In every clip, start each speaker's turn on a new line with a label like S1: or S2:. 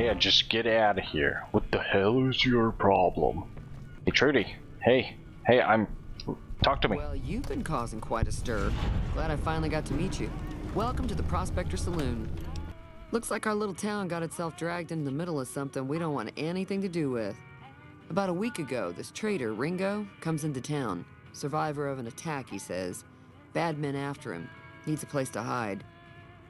S1: Yeah, just get out of here. What the hell is your problem? Hey, Trudy. Hey, talk to me.
S2: Well, you've been causing quite a stir. Glad I finally got to meet you. Welcome to the Prospector Saloon. Looks like our little town got itself dragged into the middle of something we don't want anything to do with. About a week ago, this trader, Ringo, comes into town. Survivor of an attack, he says. Bad men after him. Needs a place to hide.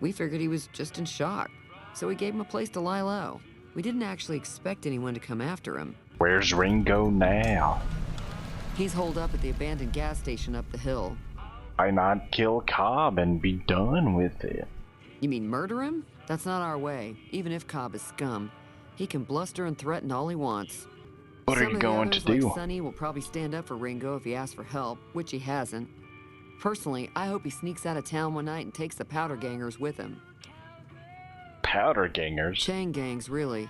S2: We figured he was just in shock, so we gave him a place to lie low. We didn't actually expect anyone to come after him.
S1: Where's Ringo now?
S2: He's holed up at the abandoned gas station up the hill.
S1: Why not kill Cobb and be done with it?
S2: You mean murder him? That's not our way, even if Cobb is scum. He can bluster and threaten all he wants.
S1: What are you going to do?
S2: Like Sonny will probably stand up for Ringo if he asks for help, which he hasn't. Personally, I hope he sneaks out of town one night and takes the powder gangers with him.
S1: Powder gangers?
S2: Chain gangs, really.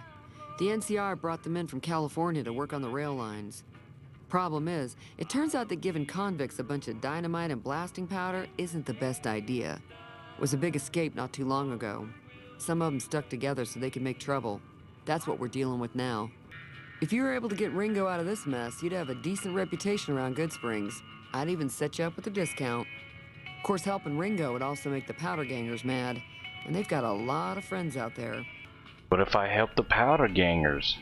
S2: The NCR brought them in from California to work on the rail lines. Problem is, it turns out that giving convicts a bunch of dynamite and blasting powder isn't the best idea. It was a big escape not too long ago. Some of them stuck together so they could make trouble. That's what we're dealing with now. If you were able to get Ringo out of this mess, you'd have a decent reputation around Goodsprings. I'd even set you up with a discount. Of course, helping Ringo would also make the powder gangers mad, and they've got a lot of friends out there.
S1: What if I help the powder gangers?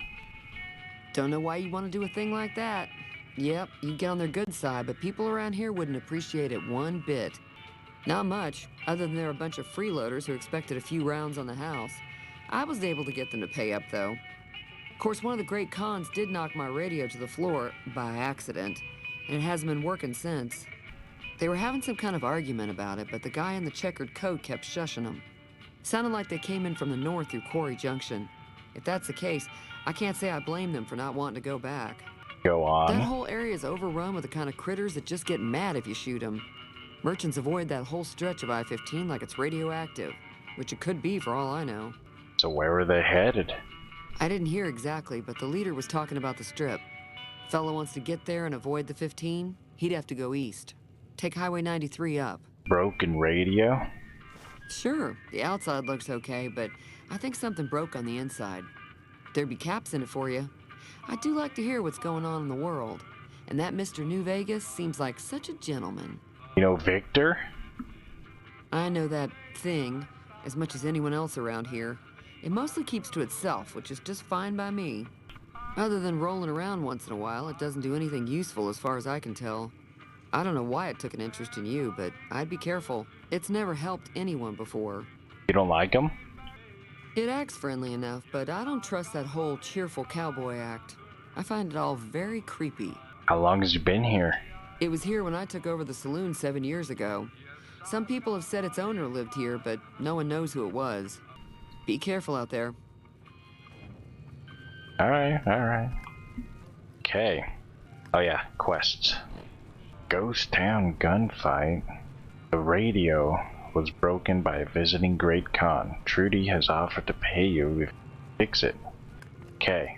S2: Don't know why you want to do a thing like that. Yep, you'd get on their good side, but people around here wouldn't appreciate it one bit. Not much, other than they're a bunch of freeloaders who expected a few rounds on the house. I was able to get them to pay up, though. Of course, one of the great cons did knock my radio to the floor by accident, and it hasn't been working since. They were having some kind of argument about it, but the guy in the checkered coat kept shushing them. Sounded like they came in from the north through Quarry Junction. If that's the case, I can't say I blame them for not wanting to go back.
S1: Go on.
S2: That whole area is overrun with the kind of critters that just get mad if you shoot them. Merchants avoid that whole stretch of I-15 like it's radioactive, which it could be for all I know.
S1: So where are they headed?
S2: I didn't hear exactly, but the leader was talking about the strip. Fellow wants to get there and avoid the 15, he'd have to go east. Take Highway 93 up.
S1: Broken radio?
S2: Sure, the outside looks okay, but I think something broke on the inside. There'd be caps in it for you. I do like to hear what's going on in the world. And that Mr. New Vegas seems like such a gentleman.
S1: You know Victor?
S2: I know that thing as much as anyone else around here. It mostly keeps to itself, which is just fine by me. Other than rolling around once in a while, it doesn't do anything useful as far as I can tell. I don't know why it took an interest in you, but I'd be careful. It's never helped anyone before.
S1: You don't like him?
S2: It acts friendly enough, but I don't trust that whole cheerful cowboy act. I find it all very creepy.
S1: How long has he been here?
S2: It was here when I took over the saloon 7 years ago. Some people have said its owner lived here, but no one knows who it was. Be careful out there.
S1: Alright. Okay. Oh yeah, quests. Ghost Town Gunfight. The radio was broken by a visiting Great Khan. Trudy has offered to pay you if you fix it. Okay.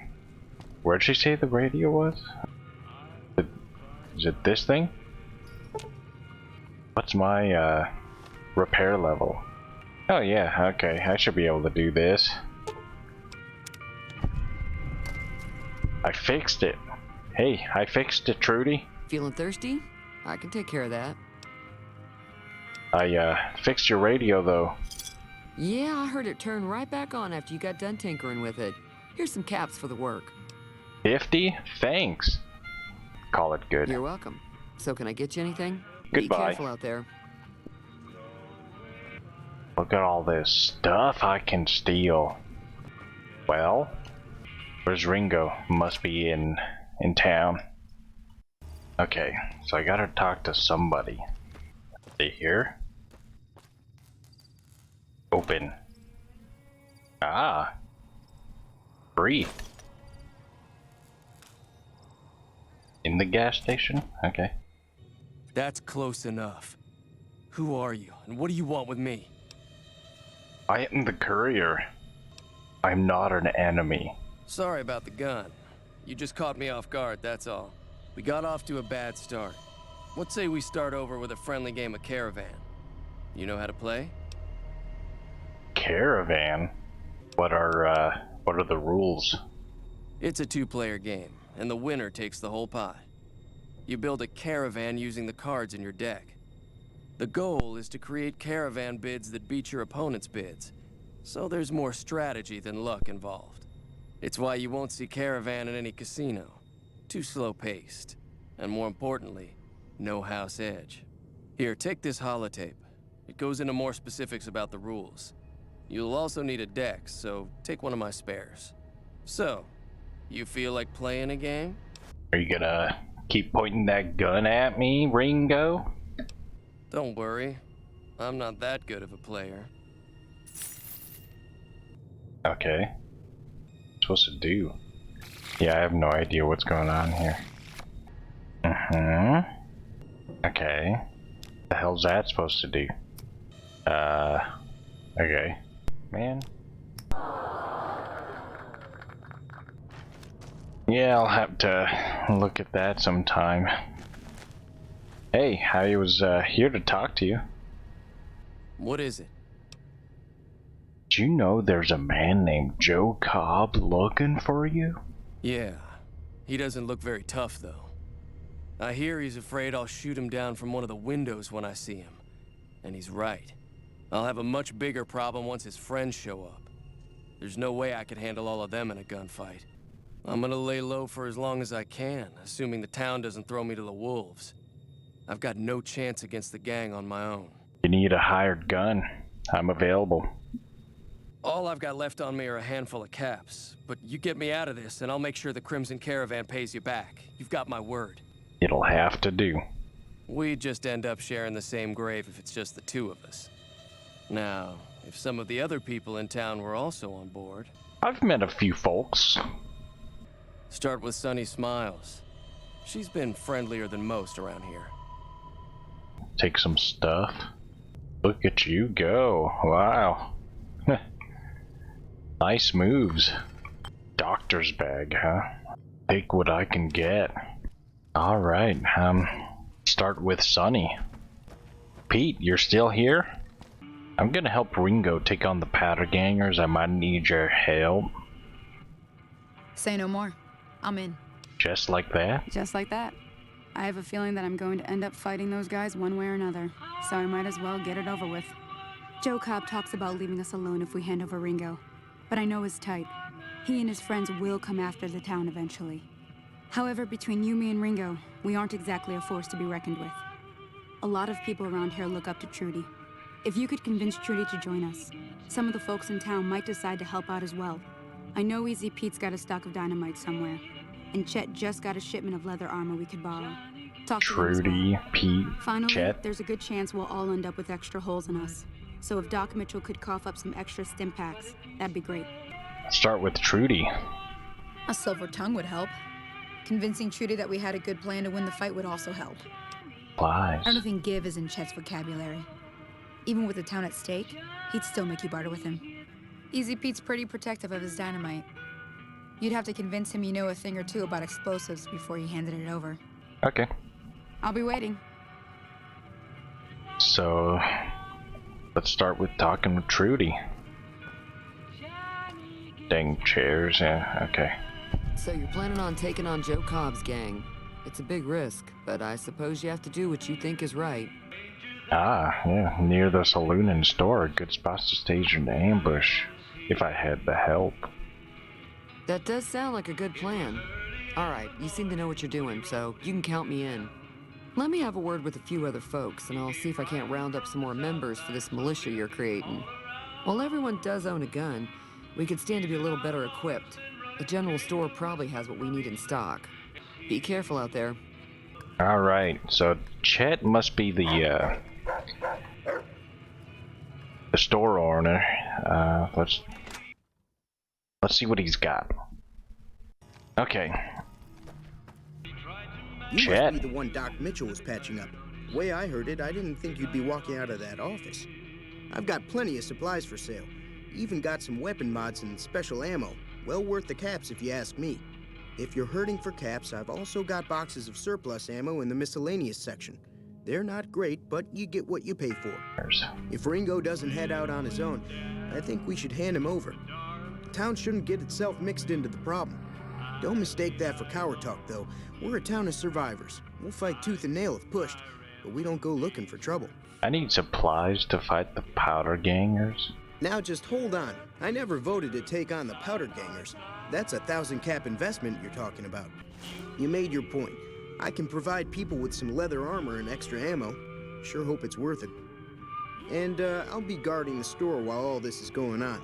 S1: Where'd she say the radio was? Is it this thing? What's my repair level? Oh yeah, okay, I should be able to do this. I fixed it. Hey, I fixed it, Trudy.
S2: Feeling thirsty? I can take care of that.
S1: I fixed your radio though.
S2: Yeah, I heard it turn right back on after you got done tinkering with it. Here's some caps for the work.
S1: 50? Thanks. Call it good.
S2: You're welcome. So can I get you anything?
S1: Goodbye.
S2: Be careful out there.
S1: Look at all this stuff I can steal. Well, where's Ringo? Must be in town. Okay, so I gotta talk to somebody. Are they here? Open. Ah. Free. In the gas station? Okay.
S3: That's close enough. Who are you, and what do you want with me?
S1: I am the courier. I'm not an enemy.
S3: Sorry about the gun. You just caught me off guard, that's all. We got off to a bad start. What say we start over with a friendly game of Caravan? You know how to play?
S1: Caravan? What are What are the rules?
S3: It's a two-player game, and the winner takes the whole pot. You build a caravan using the cards in your deck. The goal is to create caravan bids that beat your opponent's bids, so there's more strategy than luck involved. It's why you won't see caravan in any casino. Too slow-paced, and more importantly, no house edge. Here, take this holotape. It goes into more specifics about the rules. You'll also need a deck, so take one of my spares. So, you feel like playing a game?
S1: Are you gonna keep pointing that gun at me, Ringo?
S3: Don't worry. I'm not that good of a player.
S1: Okay. What's it supposed to do? Yeah, I have no idea what's going on here. Okay. The hell's that supposed to do? Okay. Man. Yeah, I'll have to look at that sometime. Hey, I was here to talk to you.
S3: What is it?
S1: Do you know there's a man named Joe Cobb looking for you?
S3: Yeah. He doesn't look very tough, though. I hear he's afraid I'll shoot him down from one of the windows when I see him. And he's right. I'll have a much bigger problem once his friends show up. There's no way I could handle all of them in a gunfight. I'm gonna lay low for as long as I can, assuming the town doesn't throw me to the wolves. I've got no chance against the gang on my own.
S1: You need a hired gun. I'm available.
S3: All I've got left on me are a handful of caps, but you get me out of this and I'll make sure the Crimson Caravan pays you back. You've got my word.
S1: It'll have to do.
S3: We'd just end up sharing the same grave if it's just the two of us. Now, if some of the other people in town were also on board...
S1: I've met a few folks.
S3: Start with Sunny Smiles. She's been friendlier than most around here.
S1: Take some stuff. Look at you go. Wow. Nice moves. Doctor's bag, huh? Take what I can get. Alright, start with Sunny. Pete, you're still here? I'm gonna help Ringo take on the powder gangers. I might need your help.
S4: Say no more. I'm in.
S1: Just like that?
S4: Just like that. I have a feeling that I'm going to end up fighting those guys one way or another, so I might as well get it over with. Joe Cobb talks about leaving us alone if we hand over Ringo, but I know his type. He and his friends will come after the town eventually. However, between you, me, and Ringo, we aren't exactly a force to be reckoned with. A lot of people around here look up to Trudy. If you could convince Trudy to join us, some of the folks in town might decide to help out as well. I know Easy Pete's got a stock of dynamite somewhere, and Chet just got a shipment of leather armor we could borrow. Talk to them as well.
S1: Trudy, Pete,
S4: Finally,
S1: Chet.
S4: there's a good chance we'll all end up with extra holes in us. So if Doc Mitchell could cough up some extra stim packs, that'd be great.
S1: Start with Trudy.
S4: A silver tongue would help. Convincing Trudy that we had a good plan to win the fight would also help.
S1: Lies.
S4: I don't think give is in Chet's vocabulary. Even with the town at stake, he'd still make you barter with him. Easy Pete's pretty protective of his dynamite. You'd have to convince him you know a thing or two about explosives before you handed it over.
S1: Okay.
S4: I'll be waiting.
S1: So, let's start with talking with Trudy. Dang chairs, yeah, okay.
S2: So you're planning on taking on Joe Cobb's gang. It's a big risk, but I suppose you have to do what you think is right.
S1: Ah, yeah, near the saloon and store, good spots to stage an ambush, if I had the help.
S2: That does sound like a good plan. Alright, you seem to know what you're doing, so you can count me in. Let me have a word with a few other folks, and I'll see if I can't round up some more members for this militia you're creating. While everyone does own a gun, we could stand to be a little better equipped. The general store probably has what we need in stock. Be careful out there.
S1: Alright, so Chet must be the store owner. Let's see what he's got. Okay.
S5: You
S1: Chet.
S5: must be the one Doc Mitchell was patching up. The way I heard it, I didn't think you'd be walking out of that office. I've got plenty of supplies for sale. Even got some weapon mods and special ammo. Well worth the caps if you ask me. If you're hurting for caps, I've also got boxes of surplus ammo in the miscellaneous section. They're not great, but you get what you pay for. If Ringo doesn't head out on his own, I think we should hand him over. Town shouldn't get itself mixed into the problem. Don't mistake that for coward talk, though. We're a town of survivors. We'll fight tooth and nail if pushed, but we don't go looking for trouble.
S1: I need supplies to fight the powder gangers.
S5: Now just hold on. I never voted to take on the powder gangers. That's a 1,000-cap investment you're talking about. You made your point. I can provide people with some leather armor and extra ammo. Sure hope it's worth it. And I'll be guarding the store while all this is going on.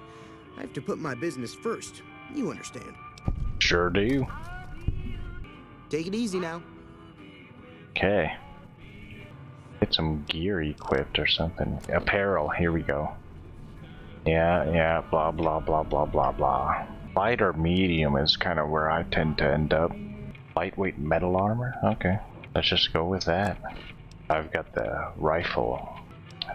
S5: I have to put my business first. You understand.
S1: Sure do.
S5: Take it easy now.
S1: Okay. Get some gear equipped or something. Apparel, here we go. Yeah, blah blah blah blah blah blah. Light or medium is kind of where I tend to end up. Lightweight metal armor? Okay. Let's just go with that. I've got the rifle.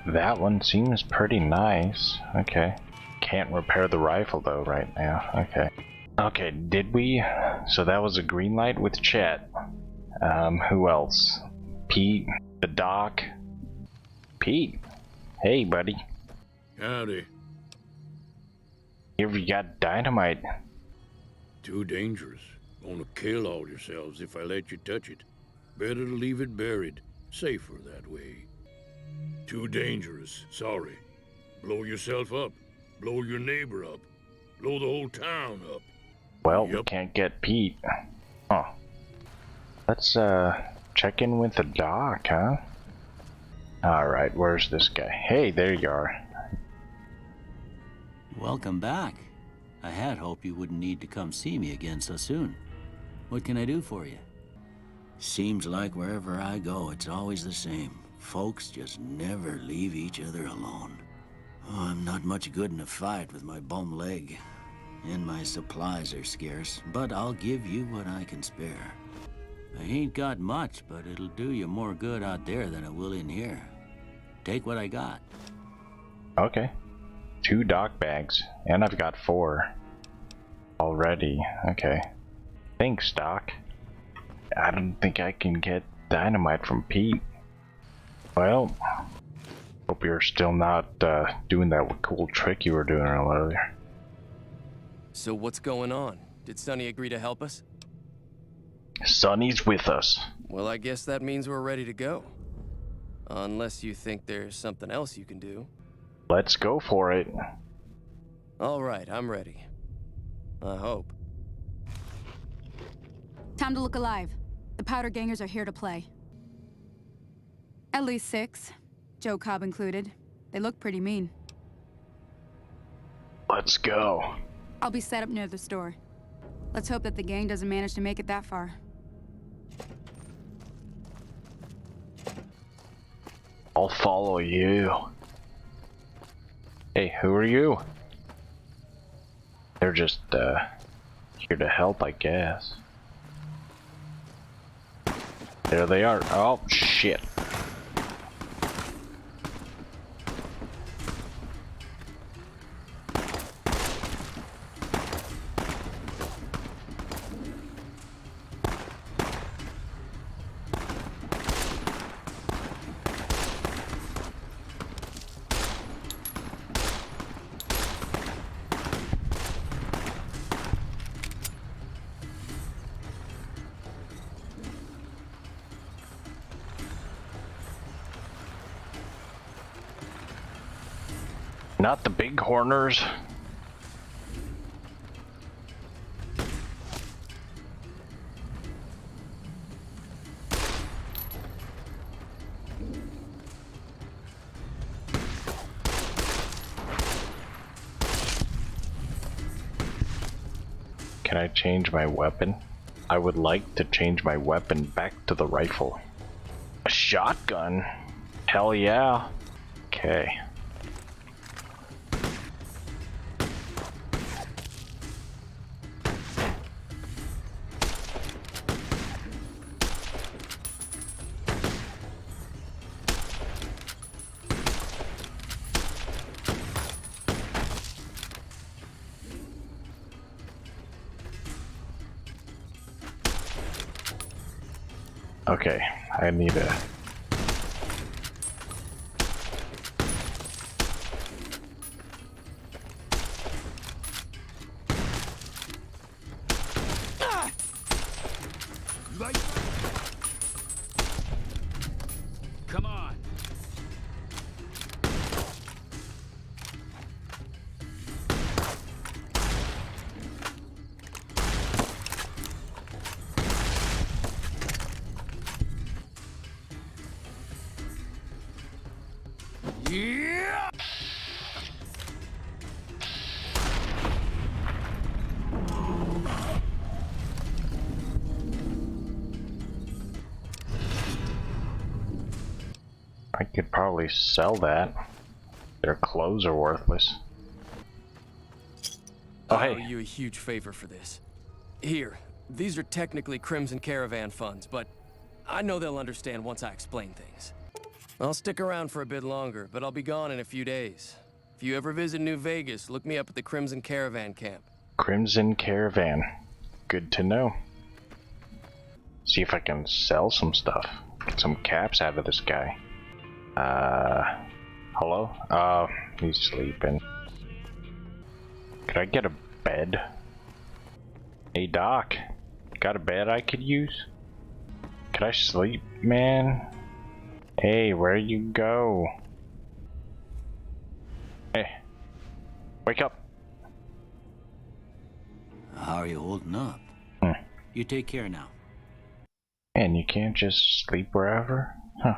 S1: That one seems pretty nice. Okay. Can't repair the rifle though right now. Okay. Okay, did we? So that was a green light with Chet. Who else? Pete, the doc. Pete. Hey, buddy.
S6: Howdy.
S1: Here we got dynamite.
S6: Too dangerous. Gonna kill all yourselves if I let you touch it. Better to leave it buried. Safer that way. Too dangerous. Sorry. Blow yourself up. Blow your neighbor up. Blow the whole town up.
S1: Well,
S6: Yep.
S1: we can't get Pete. Huh. Let's check in with the doc, huh? Alright, where's this guy? Hey, there you are.
S7: Welcome back. I had hoped you wouldn't need to come see me again so soon. What can I do for you? Seems like wherever I go, it's always the same. Folks just never leave each other alone. Oh, I'm not much good in a fight with my bum leg. And my supplies are scarce, but I'll give you what I can spare. I ain't got much, but it'll do you more good out there than it will in here. Take what I got.
S1: Okay. 2 doc bags, and I've got 4 already. Okay. Thanks, Doc. I don't think I can get dynamite from Pete. Well, hope you're still not doing that cool trick you were doing earlier.
S3: So what's going on? Did Sonny agree to help us?
S1: Sonny's with us.
S3: Well, I guess that means we're ready to go. Unless you think there's something else you can do.
S1: Let's go for it.
S3: All right, I'm ready. I hope.
S4: Time to look alive. The powder gangers are here to play. At least 6, Joe Cobb included. They look pretty mean.
S1: Let's go.
S4: I'll be set up near the store. Let's hope that the gang doesn't manage to make it that far.
S1: I'll follow you. Hey, who are you? They're just here to help, I guess. There they are. Oh, shit. Not the big horners. Can I change my weapon? I would like to change my weapon back to the rifle. A shotgun? Hell yeah. Okay. Okay, I need a... Could probably sell that. Their clothes are worthless. Oh,
S3: I owe
S1: hey.
S3: you a huge favor for this. Here, these are technically Crimson Caravan funds, but I know they'll understand once I explain things. I'll stick around for a bit longer, but I'll be gone in a few days. If you ever visit New Vegas, look me up at the Crimson Caravan camp.
S1: Crimson Caravan. Good to know. See if I can sell some stuff. Get some caps out of this guy. Hello? Oh, he's sleeping. Could I get a bed? Hey, Doc. Got a bed I could use? Could I sleep, man? Hey, where you go? Hey. Wake up.
S7: How are you holding up? You take care now.
S1: And you can't just sleep wherever? Huh.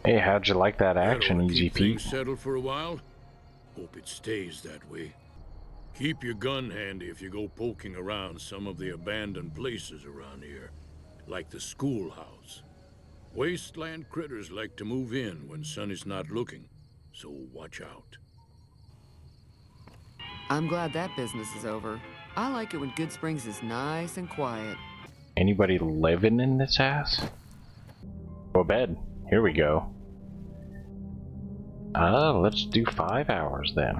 S1: Hey, how'd you like that action,
S6: That ought to
S1: Easy
S6: keep
S1: Pete?
S6: things settled for a while. Hope it stays that way. Keep your gun handy if you go poking around some of the abandoned places around here, like the schoolhouse. Wasteland critters like to move in when Sun is not looking, so watch out.
S2: I'm glad that business is over. I like it when Good Springs is nice and quiet.
S1: Anybody living in this house? Oh, bed. Here we go. Let's do 5 hours then.